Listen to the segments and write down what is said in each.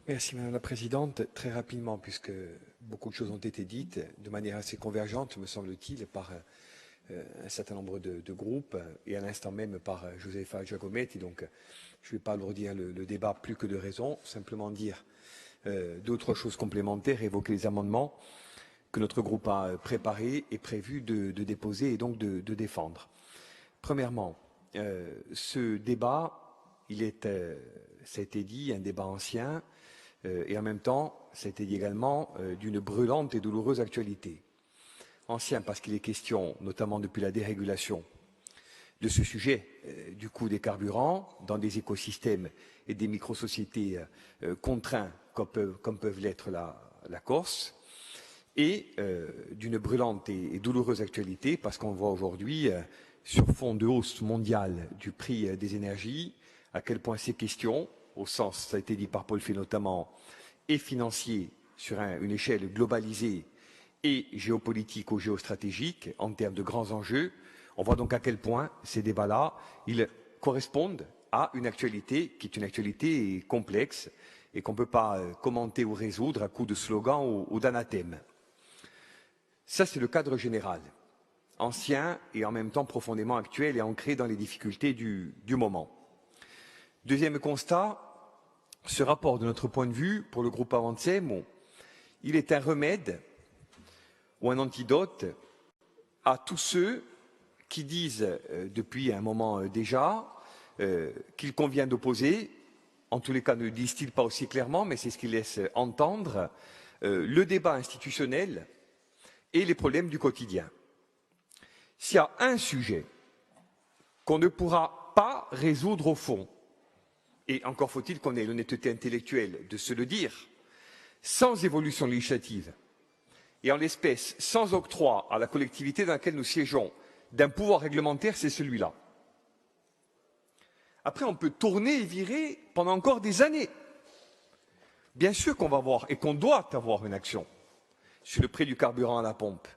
Merci Madame la Présidente. Très rapidement, puisque beaucoup de choses ont été dites de manière assez convergente, me semble-t-il, par un certain nombre de groupes et à l'instant même par Josefa Giacometti. Donc, je ne vais pas alourdir le débat plus que de raison, simplement dire d'autres choses complémentaires, évoquer les amendements que notre groupe a préparés et prévu de déposer et donc de défendre. Premièrement, ce débat, il est, ça a été dit, un débat ancien, et en même temps, ça a été dit également, d'une brûlante et douloureuse actualité. Ancien parce qu'il est question, notamment depuis la dérégulation, de ce sujet du coût des carburants dans des écosystèmes et des microsociétés contraints comme peuvent l'être la Corse, et d'une brûlante et douloureuse actualité parce qu'on voit aujourd'hui, sur fond de hausse mondiale du prix des énergies, à quel point ces questions, au sens, ça a été dit par Paul Fay notamment, et financier sur une échelle globalisée et géopolitique ou géostratégique en termes de grands enjeux, on voit donc à quel point ces débats-là, ils correspondent à une actualité qui est une actualité complexe et qu'on ne peut pas commenter ou résoudre à coup de slogans ou d'anathèmes. Ça, c'est le cadre général, ancien et en même temps profondément actuel et ancré dans les difficultés du moment. Deuxième constat, ce rapport, de notre point de vue, pour le groupe Avancem, il est un remède ou un antidote à tous ceux qui disent depuis un moment déjà qu'il convient d'opposer, en tous les cas ne le disent-ils pas aussi clairement, mais c'est ce qu'ils laissent entendre, le débat institutionnel et les problèmes du quotidien. S'il y a un sujet qu'on ne pourra pas résoudre au fond, et encore faut-il qu'on ait l'honnêteté intellectuelle de se le dire, sans évolution législative, et en l'espèce sans octroi à la collectivité dans laquelle nous siégeons d'un pouvoir réglementaire, c'est celui-là. Après, on peut tourner et virer pendant encore des années. Bien sûr qu'on va avoir et qu'on doit avoir une action sur le prix du carburant à la pompe.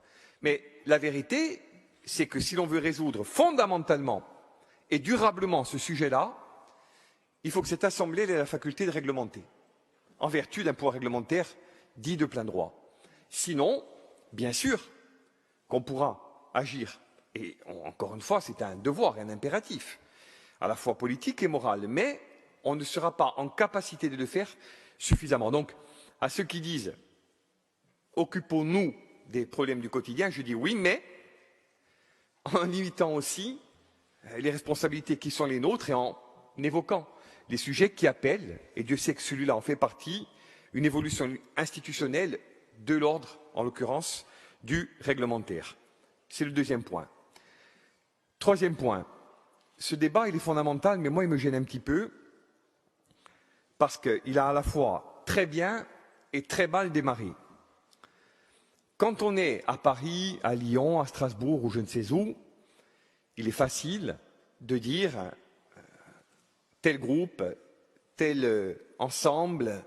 Mais la vérité, c'est que si l'on veut résoudre fondamentalement et durablement ce sujet-là, il faut que cette Assemblée ait la faculté de réglementer, en vertu d'un pouvoir réglementaire dit de plein droit. Sinon, bien sûr qu'on pourra agir, et encore une fois, c'est un devoir et un impératif, à la fois politique et moral, mais on ne sera pas en capacité de le faire suffisamment. Donc, à ceux qui disent occupons-nous des problèmes du quotidien, je dis oui, mais en limitant aussi les responsabilités qui sont les nôtres et en évoquant les sujets qui appellent, et Dieu sait que celui-là en fait partie, une évolution institutionnelle de l'ordre, en l'occurrence, du réglementaire. C'est le deuxième point. Troisième point, ce débat il est fondamental, mais moi il me gêne un petit peu, parce qu'il a à la fois très bien et très mal démarré. Quand on est à Paris, à Lyon, à Strasbourg ou je ne sais où, il est facile de dire tel groupe, tel ensemble,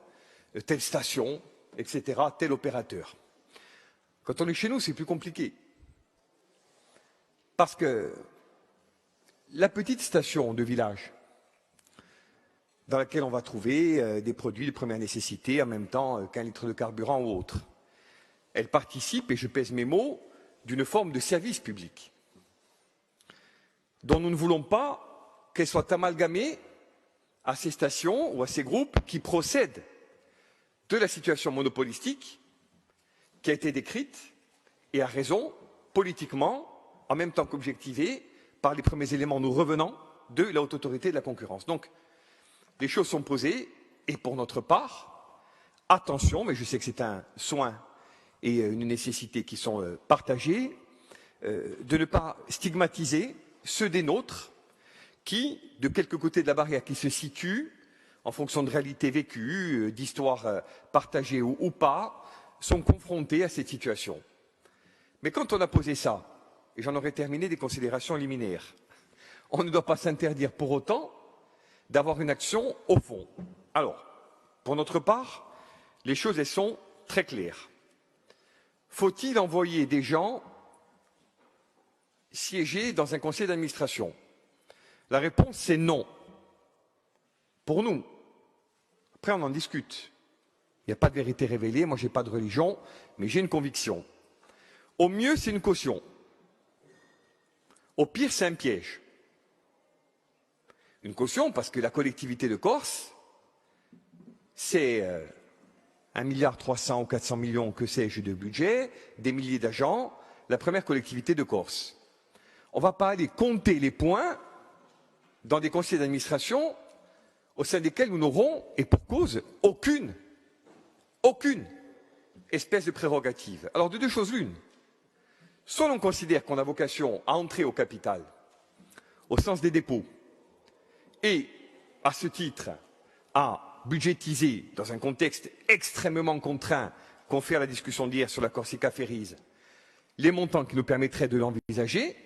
telle station, etc., tel opérateur. Quand on est chez nous, c'est plus compliqué. Parce que la petite station de village, dans laquelle on va trouver des produits de première nécessité, en même temps qu'un litre de carburant ou autre, elle participe, et je pèse mes mots, d'une forme de service public, dont nous ne voulons pas qu'elle soit amalgamée à ces stations ou à ces groupes qui procèdent de la situation monopolistique qui a été décrite, et à raison, politiquement, en même temps qu'objectivée, par les premiers éléments nous revenant de la Haute Autorité de la concurrence. Donc, les choses sont posées, et pour notre part, attention, mais je sais que c'est un soin et une nécessité qui sont partagées, de ne pas stigmatiser ceux des nôtres qui, de quelque côté de la barrière qui se situent, en fonction de réalités vécues, d'histoires partagées ou pas, sont confrontés à cette situation. Mais quand on a posé ça, et j'en aurais terminé des considérations liminaires, on ne doit pas s'interdire pour autant d'avoir une action au fond. Alors, pour notre part, les choses elles sont très claires. Faut-il envoyer des gens siéger dans un conseil d'administration? La réponse c'est non. Pour nous. Après on en discute. Il n'y a pas de vérité révélée, moi je n'ai pas de religion, mais j'ai une conviction. Au mieux, c'est une caution. Au pire, c'est un piège. Une caution parce que la collectivité de Corse, c'est 1,3 milliard ou 400 millions, que sais-je, de budget, des milliers d'agents, la première collectivité de Corse. On ne va pas aller compter les points dans des conseils d'administration au sein desquels nous n'aurons, et pour cause, aucune espèce de prérogative. Alors de deux choses l'une. Soit l'on considère qu'on a vocation à entrer au capital, au sens des dépôts, et à ce titre à budgétiser dans un contexte extrêmement contraint, confère la discussion d'hier sur la Corsica Ferries, les montants qui nous permettraient de l'envisager,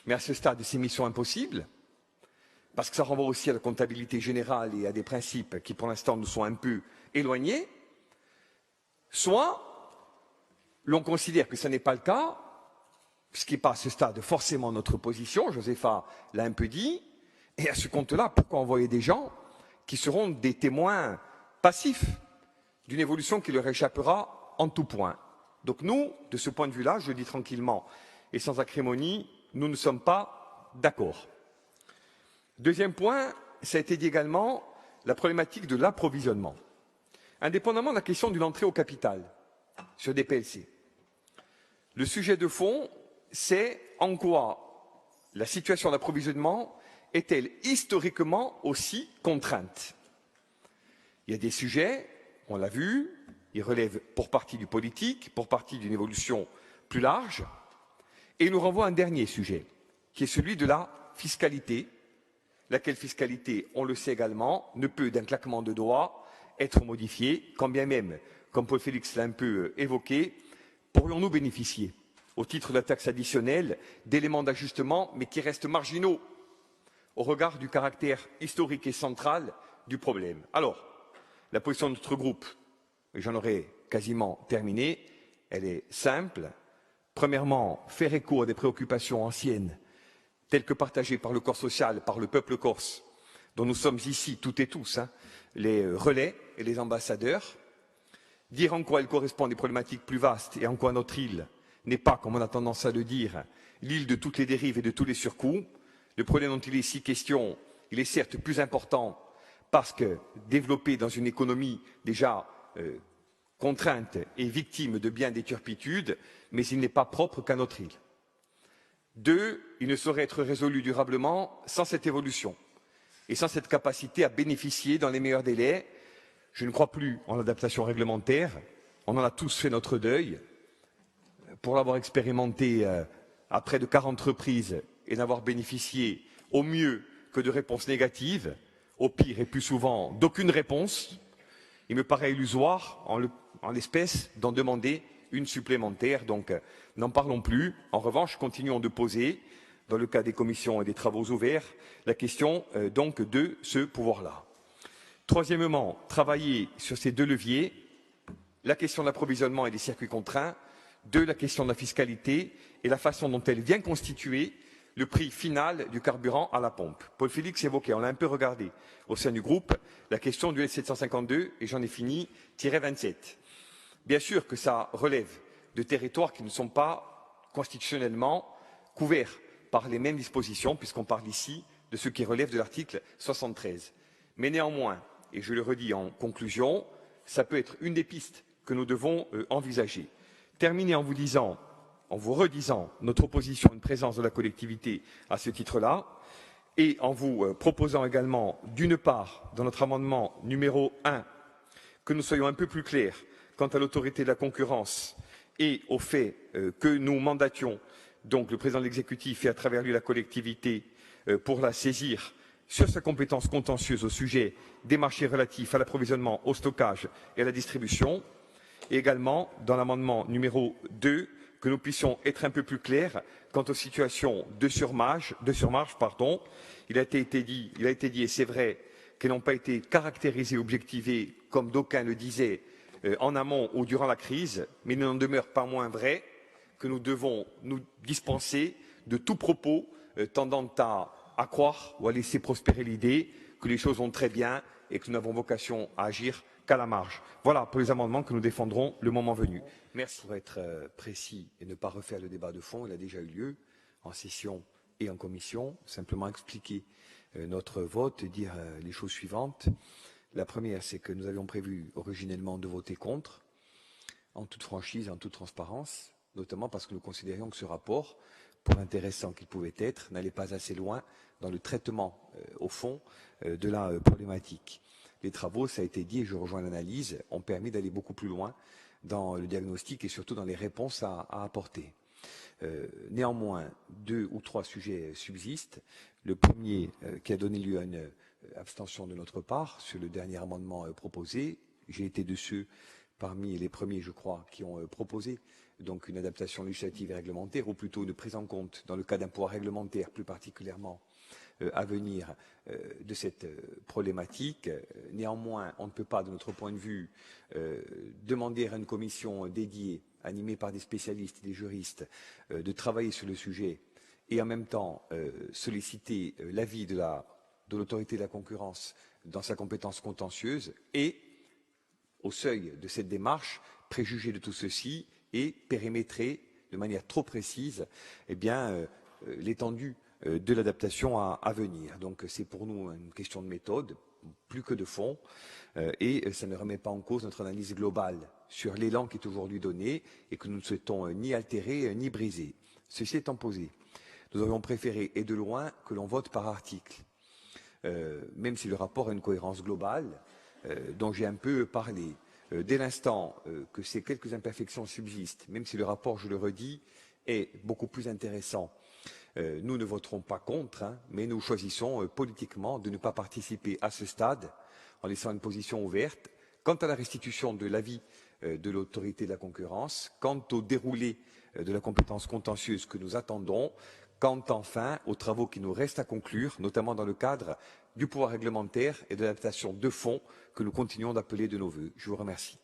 mais à ce stade, c'est mission impossible, parce que ça renvoie aussi à la comptabilité générale et à des principes qui, pour l'instant, nous sont un peu éloignés. Soit l'on considère que ce n'est pas le cas, ce qui n'est pas à ce stade forcément notre position, Josépha l'a un peu dit, et à ce compte-là, pourquoi envoyer des gens qui seront des témoins passifs d'une évolution qui leur échappera en tout point. Donc nous, de ce point de vue-là, je le dis tranquillement et sans acrimonie, nous ne sommes pas d'accord. Deuxième point, ça a été dit également, la problématique de l'approvisionnement. Indépendamment de la question d'une entrée au capital sur des PLC, le sujet de fond, c'est en quoi la situation d'approvisionnement est-elle historiquement aussi contrainte. Il y a des sujets, on l'a vu, ils relèvent pour partie du politique, pour partie d'une évolution plus large, et ils nous renvoient à un dernier sujet, qui est celui de la fiscalité, laquelle fiscalité, on le sait également, ne peut d'un claquement de doigts être modifiée, quand bien même, comme Paul Félix l'a un peu évoqué, pourrions-nous bénéficier, au titre de la taxe additionnelle, d'éléments d'ajustement, mais qui restent marginaux au regard du caractère historique et central du problème. Alors, la position de notre groupe, et j'en aurai quasiment terminé, elle est simple. Premièrement, faire écho à des préoccupations anciennes, telles que partagées par le corps social, par le peuple corse, dont nous sommes ici, toutes et tous, les relais et les ambassadeurs, dire en quoi elles correspondent à des problématiques plus vastes et en quoi notre île n'est pas, comme on a tendance à le dire, l'île de toutes les dérives et de tous les surcoûts. Le problème dont il est ici question, il est certes plus important parce que développé dans une économie déjà contrainte et victime de bien des turpitudes, mais il n'est pas propre qu'à notre île. Deux, il ne saurait être résolu durablement sans cette évolution et sans cette capacité à bénéficier dans les meilleurs délais. Je ne crois plus en l'adaptation réglementaire, on en a tous fait notre deuil. Pour l'avoir expérimenté à près de 40 reprises et n'avoir bénéficié au mieux que de réponses négatives, au pire et plus souvent d'aucune réponse, il me paraît illusoire en l'espèce d'en demander une supplémentaire. Donc n'en parlons plus. En revanche, continuons de poser, dans le cas des commissions et des travaux ouverts, la question donc de ce pouvoir-là. Troisièmement, travailler sur ces deux leviers, la question de l'approvisionnement et des circuits contraints, la question de la fiscalité et la façon dont elle vient constituer le prix final du carburant à la pompe. Paul Félix évoquait, on l'a un peu regardé au sein du groupe, la question du L752, et j'en ai fini, -27. Bien sûr que ça relève de territoires qui ne sont pas constitutionnellement couverts par les mêmes dispositions, puisqu'on parle ici de ce qui relève de l'article 73. Mais néanmoins, et je le redis en conclusion, ça peut être une des pistes que nous devons envisager. Terminer en vous redisant notre opposition à une présence de la collectivité à ce titre-là, et en vous proposant également, d'une part, dans notre amendement numéro 1, que nous soyons un peu plus clairs quant à l'autorité de la concurrence et au fait que nous mandations donc le président de l'exécutif et à travers lui la collectivité pour la saisir sur sa compétence contentieuse au sujet des marchés relatifs à l'approvisionnement, au stockage et à la distribution, et également dans l'amendement numéro 2, que nous puissions être un peu plus clairs quant aux situations de surmarge. Il a été dit, et c'est vrai, qu'elles n'ont pas été caractérisées, objectivées, comme d'aucuns le disaient, en amont ou durant la crise, mais il n'en demeure pas moins vrai que nous devons nous dispenser de tout propos tendant à croire ou à laisser prospérer l'idée que les choses vont très bien et que nous n'avons vocation à agir qu'à la marge. Voilà pour les amendements que nous défendrons le moment venu. Merci. Pour être précis et ne pas refaire le débat de fond, il a déjà eu lieu en session et en commission. Simplement expliquer notre vote et dire les choses suivantes. La première, c'est que nous avions prévu originellement de voter contre, en toute franchise, en toute transparence, notamment parce que nous considérions que ce rapport, pour intéressant qu'il pouvait être, n'allait pas assez loin dans le traitement, au fond, de la problématique. Les travaux, ça a été dit, et je rejoins l'analyse, ont permis d'aller beaucoup plus loin dans le diagnostic et surtout dans les réponses à apporter. Néanmoins, 2 ou 3 sujets subsistent. Le premier, qui a donné lieu à une abstention de notre part sur le dernier amendement proposé. J'ai été de ceux parmi les premiers, je crois, qui ont proposé donc une adaptation législative et réglementaire, ou plutôt une prise en compte, dans le cas d'un pouvoir réglementaire plus particulièrement à venir, de cette problématique. Néanmoins, on ne peut pas, de notre point de vue, demander à une commission dédiée, animée par des spécialistes et des juristes, de travailler sur le sujet et en même temps solliciter l'avis de l'autorité de la concurrence dans sa compétence contentieuse et, au seuil de cette démarche, préjuger de tout ceci et périmétrer de manière trop précise l'étendue de l'adaptation à venir. Donc c'est pour nous une question de méthode, plus que de fond, et ça ne remet pas en cause notre analyse globale sur l'élan qui est aujourd'hui donné et que nous ne souhaitons ni altérer ni briser. Ceci étant posé, nous aurions préféré, et de loin, que l'on vote par article, même si le rapport a une cohérence globale, dont j'ai un peu parlé. Dès l'instant que ces quelques imperfections subsistent, même si le rapport, je le redis, est beaucoup plus intéressant, nous ne voterons pas contre, mais nous choisissons politiquement de ne pas participer à ce stade en laissant une position ouverte quant à la restitution de l'avis de l'autorité de la concurrence, quant au déroulé de la compétence contentieuse que nous attendons, quant enfin aux travaux qui nous restent à conclure, notamment dans le cadre du pouvoir réglementaire et de l'adaptation de fond que nous continuons d'appeler de nos vœux. Je vous remercie.